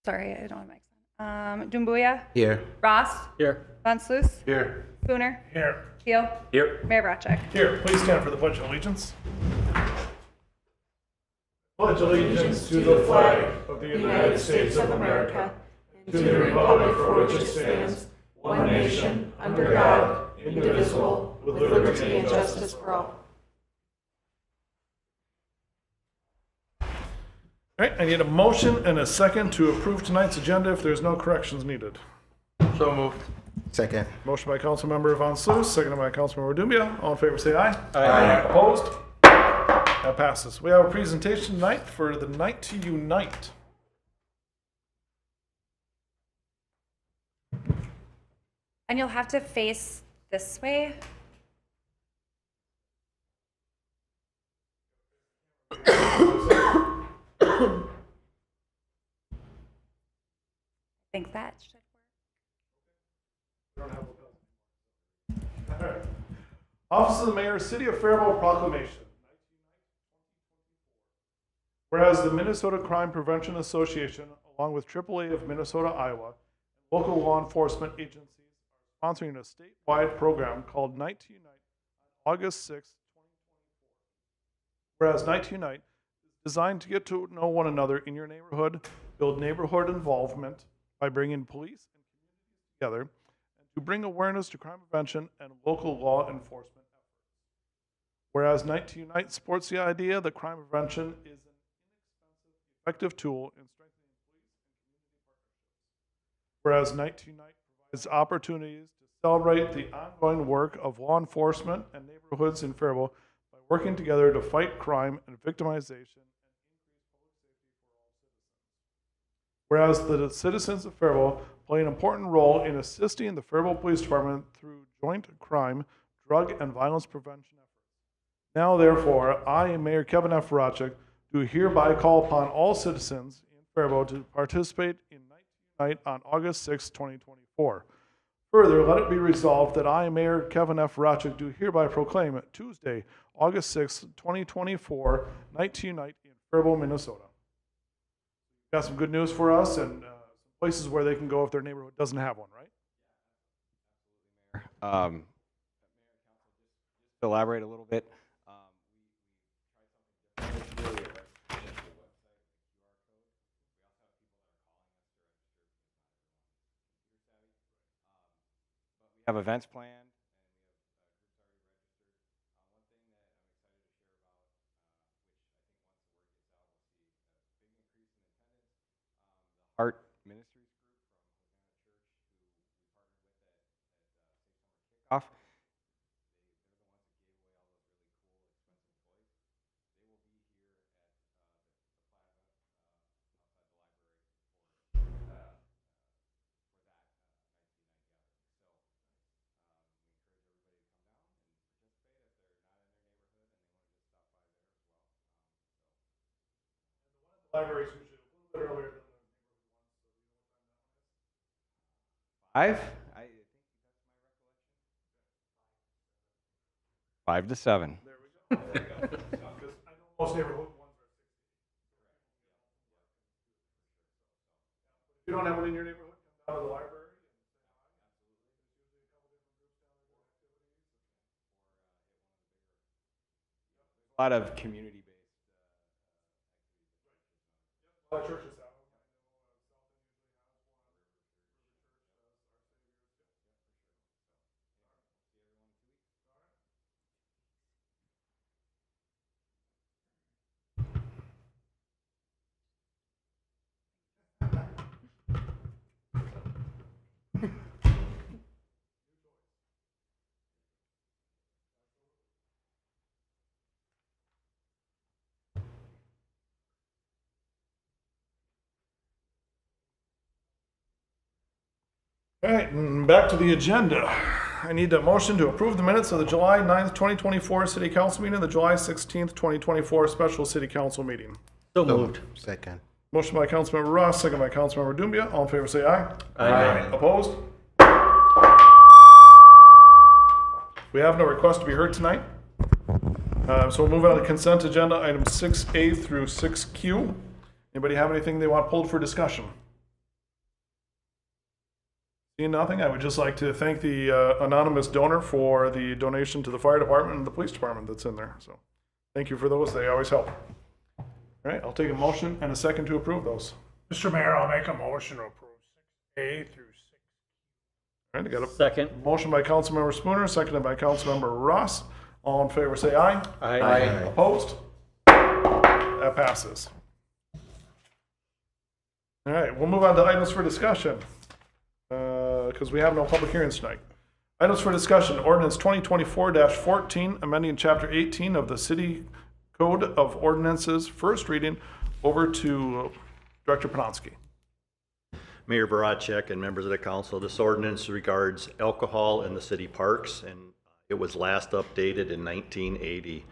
Sorry, I don't have my accent. Dumbuya. Here. Ross. Here. Van Sluis. Here. Spooner. Here. Keel. Here. Mayor Bracek. Here. Please stand for the Pledge of Allegiance. Pledge allegiance to the flag of the United States of America, and to the republic for which it stands, one nation, under God, indivisible, with liberty and justice for all. All right, I need a motion and a second to approve tonight's agenda if there's no corrections needed. So moved. Second. Motion by Councilmember Van Sluis, seconded by Councilmember Dumbia. All in favor say aye. Aye. Opposed? That passes. We have a presentation tonight for the Night to Unite. And you'll have to face this way. I think that should work. All right. Office of the Mayor, City of Faribault proclamation. Whereas the Minnesota Crime Prevention Association, along with AAA of Minnesota, Iowa, and local law enforcement agencies are sponsoring a statewide program called Night to Unite on August 6, 2024. Whereas Night to Unite is designed to get to know one another in your neighborhood, build neighborhood involvement by bringing police and communities together, and to bring awareness to crime prevention and local law enforcement efforts. Whereas Night to Unite supports the idea that crime prevention is an inexpensive, effective tool in strengthening police and community partnerships. Whereas Night to Unite provides opportunities to celebrate the ongoing work of law enforcement and neighborhoods in Faribault by working together to fight crime and victimization and increase public safety for all citizens. Whereas the citizens of Faribault play an important role in assisting the Faribault Police Department through joint crime, drug, and violence prevention efforts. Now, therefore, I, Mayor Kevin F. Farachek, do hereby call upon all citizens in Faribault to participate in Night to Unite on August 6, 2024. Further, let it be resolved that I, Mayor Kevin F. Farachek, do hereby proclaim Tuesday, August 6, 2024, Night to Unite in Faribault, Minnesota. Got some good news for us and some places where they can go if their neighborhood doesn't have one, right? To elaborate a little bit, we have events planned. Art Ministries group from Hosanna Church, who we partnered with at Safe Summer Kickoff. Libraries usually a little bit earlier than the neighborhood ones, so 5? I think that's my recollection. 5 to 7. there we go. Because I know most neighborhood ones are 6. If you don't have one in your neighborhood, come down to the library and say hi. There's usually a couple different groups down there doing activities. A lot of community-based. A lot of churches have them. I know Southend usually has one. River Church does. Our Savior's. All right, and back to the agenda. I need a motion to approve the minutes of the July 9th, 2024 City Council meeting and the July 16th, 2024 Special City Council meeting. So moved. Second. Motion by Councilmember Ross, second by Councilmember Dumbia. All in favor say aye. Aye. Opposed? We have no request to be heard tonight. So we'll move on to consent agenda, items 6A through 6Q. Anybody have anything they want pulled for discussion? Seeing nothing, I would just like to thank the anonymous donor for the donation to the fire department and the police department that's in there. So thank you for those. They always help. All right, I'll take a motion and a second to approve those. Mr. Mayor, I'll make a motion to approve 6A through 6. All right, I got a Second. motion by Councilmember Spooner, seconded by Councilmember Ross. All in favor, say aye. Aye. Opposed? That passes. All right, we'll move on to items for discussion, because we have no public hearings tonight. Items for discussion, ordinance 2024-14, amending chapter 18 of the City Code of Ordinances, first reading. Over to Director Panonsky. Mayor Baracek and members of the council, this ordinance regards alcohol in the city parks, and it was last updated in 1980.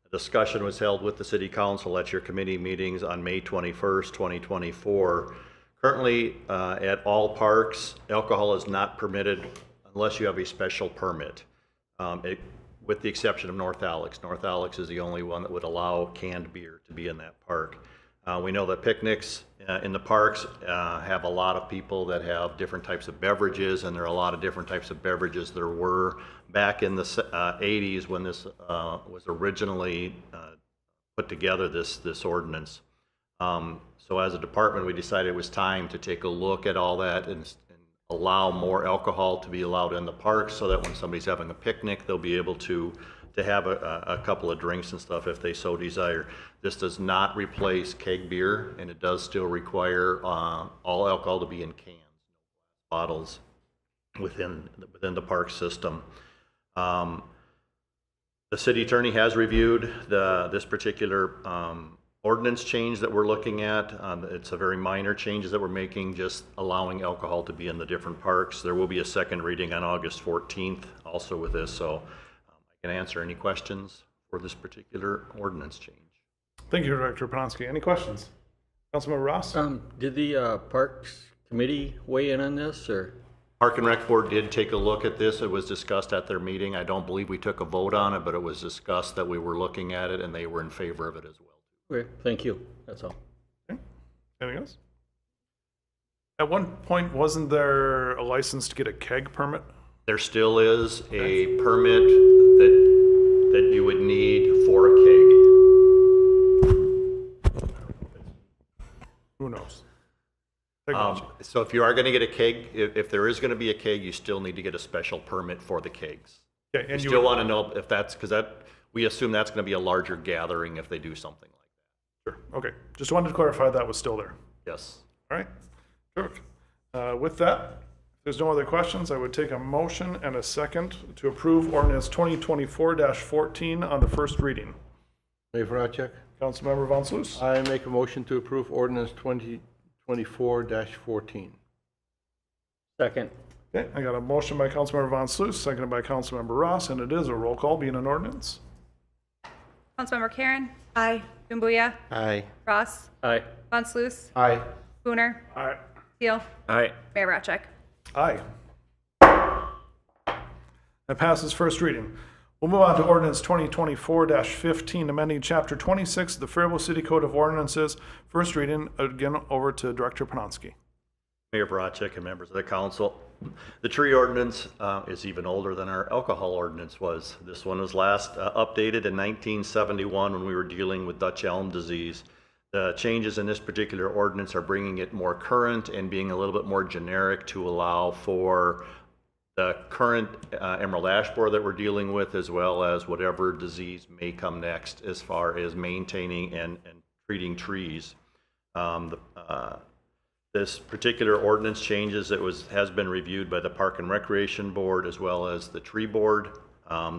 A discussion was held with the city council at your committee meetings on May 21st, 2024. Currently, at all parks, alcohol is not permitted unless you have a special permit, with the exception of North Alex. North Alex is the only one that would allow canned beer to be in that park. We know that picnics in the parks have a lot of people that have different types of beverages, and there are a lot of different types of beverages there were back in the 80s when this was originally put together, this ordinance. So as a department, we decided it was time to take a look at all that and allow more alcohol to be allowed in the parks, so that when somebody's having a picnic, they'll be able to have a couple of drinks and stuff if they so desire. This does not replace keg beer, and it does still require all alcohol to be in cans, bottles within the park system. The city attorney has reviewed this particular ordinance change that we're looking at. It's a very minor changes that we're making, just allowing alcohol to be in the different parks. There will be a second reading on August 14th also with this, so I can answer any questions for this particular ordinance change. Thank you, Director Panonsky. Any questions? Councilmember Ross? Did the Parks Committee weigh in on this, or? Park and Rec Board did take a look at this. It was discussed at their meeting. I don't believe we took a vote on it, but it was discussed that we were looking at it, and they were in favor of it as well. Okay, thank you. That's all. Okay. Anything else? At one point, wasn't there a license to get a keg permit? There still is a permit that you would need for a keg. Who knows? Technology. So if you are going to get a keg, if there is going to be a keg, you still need to get a special permit for the kegs. Okay, You and still want to know if that's, because we assume that's going to be a larger gathering if they do something like Sure. Okay. Just wanted to clarify that was still there. that. Yes. All right. Perfect. With that, if there's no other questions, I would take a motion and a second to approve ordinance 2024-14 on the first reading. Mayor Voracek, Councilmember Von Sluis. I make a motion to approve ordinance 2024-14. Second. Okay, I got a motion by Councilmember Von Sluis, seconded by Councilmember Ross, and it is a roll call being an ordinance. Councilmember Karen. Aye. Dumbuya. Aye. Ross. Aye. Von Sluis. Aye. Spooner. All right. Teal. Aye. Mayor Baracek. Aye. That passes first reading. We'll move on to ordinance 2024-15, amending chapter 26 of the Faribault City Code of Ordinances. First reading, again, over to Director Panonsky. Mayor Baracek and members of the council, the tree ordinance is even older than our alcohol ordinance was. This one was last updated in 1971 when we were dealing with Dutch elm disease. The changes in this particular ordinance are bringing it more current and being a little bit more generic to allow for the current emerald ash borer that we're dealing with, as well as whatever disease may come next as far as maintaining and treating trees. This particular ordinance changes, has been reviewed by the Park and Recreation Board as well as the Tree Board.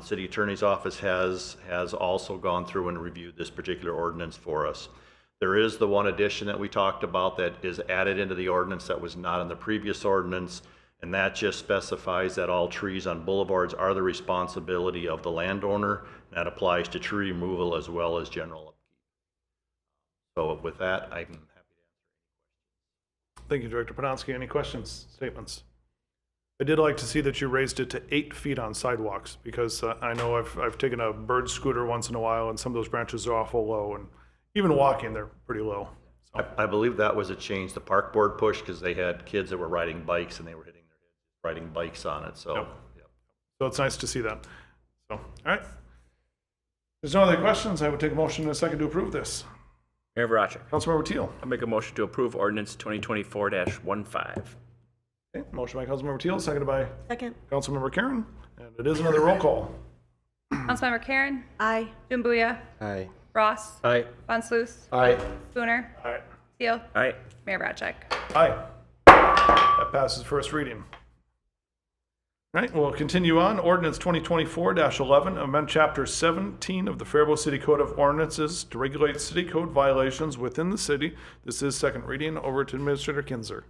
City Attorney's Office has also gone through and reviewed this particular ordinance for us. There is the one addition that we talked about that is added into the ordinance that was not in the previous ordinance, and that just specifies that all trees on boulevards are the responsibility of the landowner. That applies to tree removal as well as general upkeep. So with that, I'm happy to answer. Thank you, Director Panonsky. Any questions, statements? I did like to see that you raised it to 8 feet on sidewalks, because I know I've taken a bird scooter once in a while, and some of those branches are awful low, and even walking, they're pretty low. So. I believe that was a change the park board pushed because they had kids that were riding bikes and they were hitting their heads riding bikes on it, so. Yep. Yep. So it's nice to see that. So, all right. If there's no other questions, I would take a motion in a second to approve this. Mayor Veracek. Councilmember Teal. I'll make a motion to approve ordinance 2024-15. Okay, motion by Councilmember Teal, seconded by Second. Councilmember Karen, and it is another roll call. Councilmember Karen, Aye. Dumbuya, Aye. Ross, Aye. Von Slus, Aye. Spooner, Aye. Teal, Aye. Mayor Bracek. Aye. That passes first reading. All right, we'll continue on. Ordinance 2024-11, amend Chapter 17 of the Faribault City Code of Ordinances to regulate city code violations within the city. This is second reading. Over to Administrator Kinzer.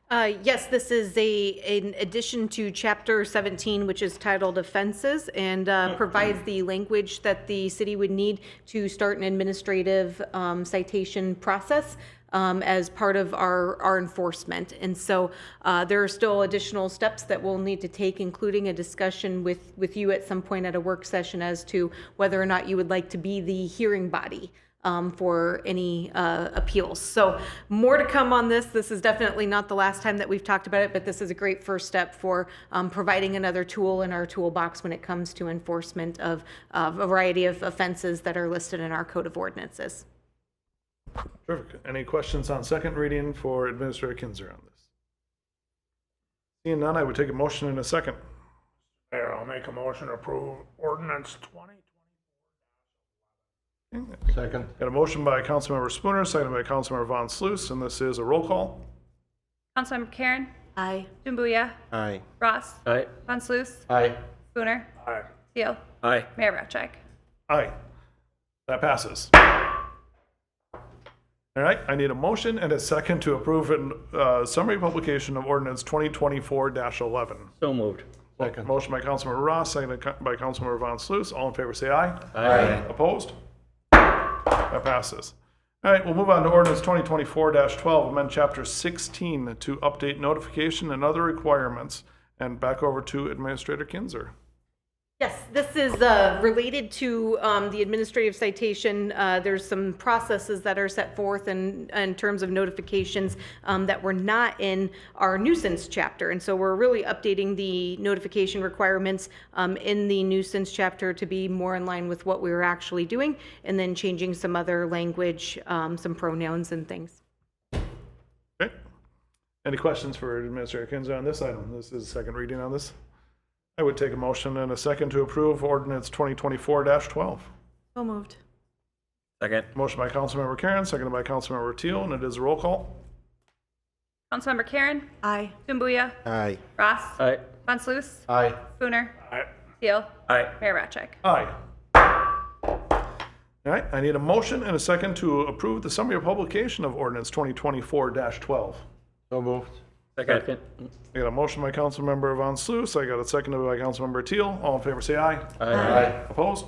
Yes, this is an addition to Chapter 17, which is titled Offenses, and provides the language that the city would need to start an administrative citation process as part of our enforcement. And so there are still additional steps that we'll need to take, including a discussion with you at some point at a work session as to whether or not you would like to be the hearing body for any appeals. So more to come on this. This is definitely not the last time that we've talked about it, but this is a great first step for providing another tool in our toolbox when it comes to enforcement of a variety of offenses that are listed in our Code of Ordinances. Terrific. Any questions on second reading for Administrator Kinzer on this? Seeing none, I would take a motion in a second. Mayor, I'll make a motion to approve ordinance 20. Second. Got a motion by Councilmember Spooner, seconded by Councilmember Von Slus, and this is a roll call. Councilmember Karen, Aye. Dumbuya, Aye. Ross, Aye. Von Slus, Aye. Spooner, Aye. Teal, Aye. Mayor Bracek. Aye. That passes. All right, I need a motion and a second to approve a summary publication of ordinance 2024-11. So moved. Second. Motion by Councilmember Ross, seconded by Councilmember Von Slus. All in favor, say aye. Aye. Opposed? That passes. All right, we'll move on to ordinance 2024-12, amend chapter 16 to update notification and other requirements. And back over to Administrator Kinzer. Yes, this is related to the administrative citation. There's some processes that are set forth in terms of notifications that were not in our nuisance chapter. And so we're really updating the notification requirements in the nuisance chapter to be more in line with what we were actually doing, and then changing some other language, some pronouns and things. Okay. Any questions for Administrator Kinzer on this item? This is second reading on this. I would take a motion and a second to approve ordinance 2024-12. So moved. Second. Motion by Councilmember Karen, seconded by Councilmember Teal, and it is a roll call. Councilmember Karen, Aye. Dumbuya, Aye. Ross, Aye. Von Slus, Aye. Spooner, Aye. Teal, Aye. Mayor Bracek. Aye. All right, I need a motion and a second to approve the summary of publication of ordinance 2024-12. So moved. Second. I got a motion by Councilmember Von Slus. I got a second by Councilmember Teal. All in favor, say aye. Aye. Opposed?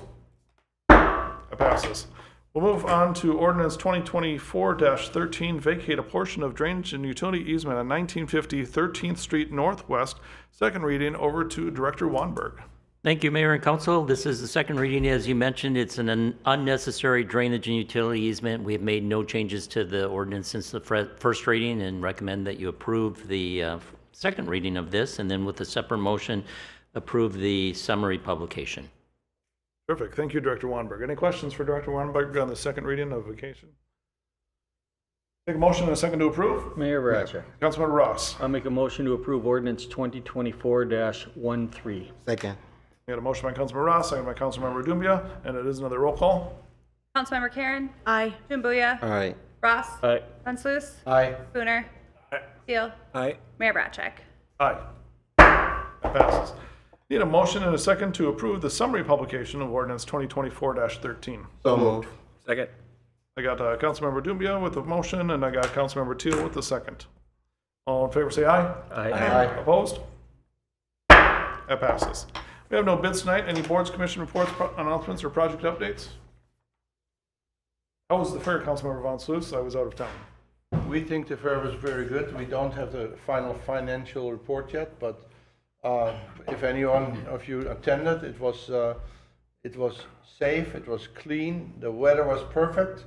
That passes. We'll move on to ordinance 2024-13, vacate a portion of drainage and utility easement on 1950 13th Street Northwest. Second reading, over to Director Wanberg. Thank you, Mayor and Council. This is the second reading. As you mentioned, it's an unnecessary drainage and utility easement. We have made no changes to the ordinance since the first reading and recommend that you approve the second reading of this, and then with a separate motion, approve the summary publication. Terrific. Thank you, Director Wanberg. Any questions for Director Wanberg on the second reading of vacation? Take a motion and a second to approve. Mayor Veracek. Councilmember Ross. I'll make a motion to approve ordinance 2024-13. Second. We got a motion by Councilmember Ross, second by Councilmember Dumbia, and it is another roll call. Councilmember Karen, Aye. Dumbuya, Aye. Ross, Aye. Von Slus, Aye. Spooner, Teal, Aye. Mayor Bracek. Aye. That passes. Need a motion and a second to approve the summary publication of ordinance 2024-13. So moved. Second. I got Councilmember Dumbia with the motion, and I got Councilmember Teal with the second. All in favor, say aye. Aye. Opposed? That passes. We have no bids tonight. Any boards, commission reports, announcements, or project updates? How was the fair, Councilmember Von Slus? I was out of town. We think the fair was very good. We don't have the final financial report yet, but if anyone of you attended, it was safe, it was clean, the weather was perfect, it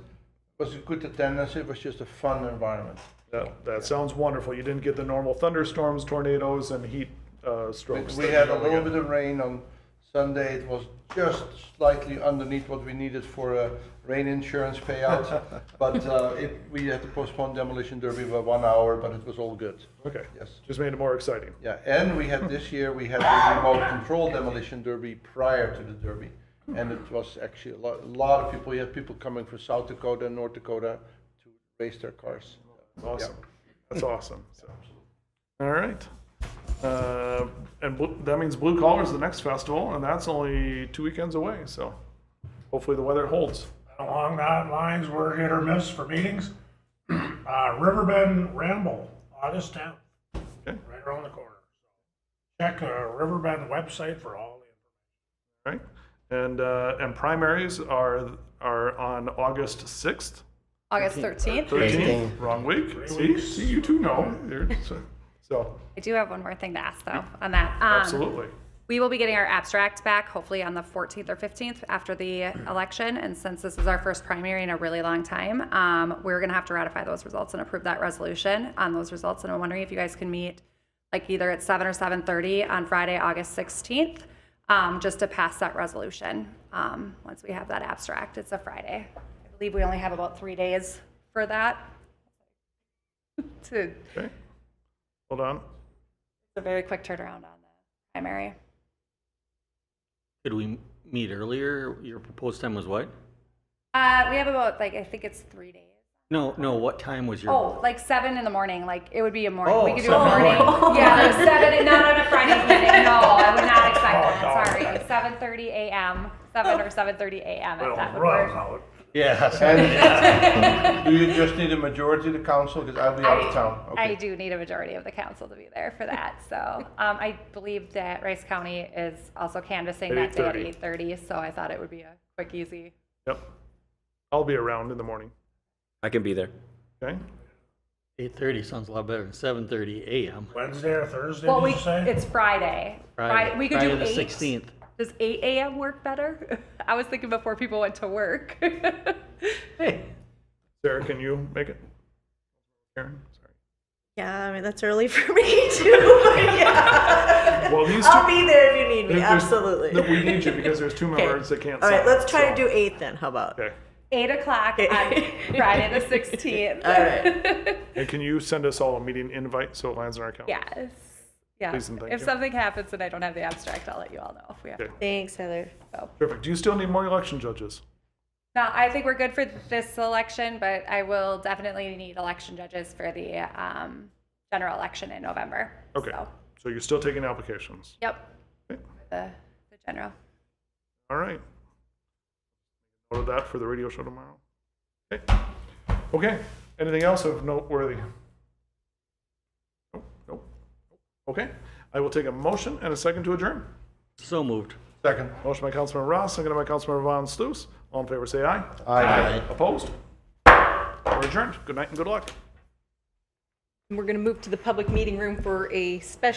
was a good attendance, it was just a fun environment. That sounds wonderful. You didn't get the normal thunderstorms, tornadoes, and heat strokes. We had a little bit of rain on Sunday. It was just slightly underneath what we needed for a rain insurance payout. But we had to postpone demolition derby by 1 hour, but it was all good. Okay. Yes. Just made it more exciting. Yeah, and we had this year, we had the remote control demolition derby prior to the derby. And it was actually a lot of people. We had people coming from South Dakota and North Dakota to race their cars. That's awesome. That's awesome. So. All right. That means Blue Collar is the next festival, and that's only 2 weekends away. So hopefully the weather holds. Along that lines, we're hit or miss for meetings. Riverbend Ramble, August 10th, Okay. right around the corner. Check the Riverbend website for all the information. Right. And primaries are on August 6th. August 13th. 13th. Wrong week. See, you two know. So I do have one more thing to ask though on that. absolutely. We will be getting our abstract back hopefully on the 14th or 15th after the election. And since this is our first primary in a really long time, we're going to have to ratify those results and approve that resolution on those results. And I'm wondering if you guys can meet like either at 7 or 7:30 on Friday, August 16th, just to pass that resolution once we have that abstract. It's a Friday. I believe we only have about 3 days for that. It's Okay. Hold on. a very quick turnaround on the primary. Could we meet earlier? Your proposed time was what? We have about I think it's 3 days. No, what time was your? Oh, like 7 in the morning. Like it would be a morning. Oh, We could do 7 a in the morning. morning. Yeah, like 7. Not on a Friday evening. No, I would not expect that. Sorry, 7:30 a.m. 7 or 7:30 a.m. If that would Runs work. out. Yeah. And do you just need a majority of the council? Because I'll be out of town. Okay. I do need a majority of the council to be there for that. So I believe that Rice County is also canvassing At that day at 8:30. 8:30. So I thought it would be a quick, easy. Yep. I'll be around in the morning. I can be there. Okay. 8:30 sounds a lot better than 7:30 a.m. Wednesday or Thursday, Well, did you say? it's Friday. We could Friday do the 8. 16th. Does 8 a.m. work better? I was thinking before people went to work. Hey. Sarah, can you make it? Karen? Sorry. Yeah, I mean, that's early for me too. Yeah. Well, these I'll two, be there if you need me, there's- absolutely. We need you because there's two members that can't All right, sign, let's try so- to do 8 then, how about? Okay. 8 o'clock on Friday the 16th. All right. And can you send us all a meeting invite so it lands in our calendar? Yes. Yeah. Please and thank If you. something happens and I don't have the abstract, I'll let you all know if we have. Okay. Thanks, Heather. So. Perfect. Do you still need more election judges? No, I think we're good for this election, but I will definitely need election judges for the general election in November. Okay. So you're still taking applications? Yep. Okay. The general. All right. Note of that for the radio show tomorrow. Okay. Okay. Anything else of noteworthy? Nope. Okay. I will take a motion and a second to adjourn. So moved. Second. Motion by Councilmember Ross, seconded by Councilmember Von Sluis. All in favor, say aye. Aye. Opposed? We're adjourned. Good night and good luck. We're going to move to the public meeting room for a special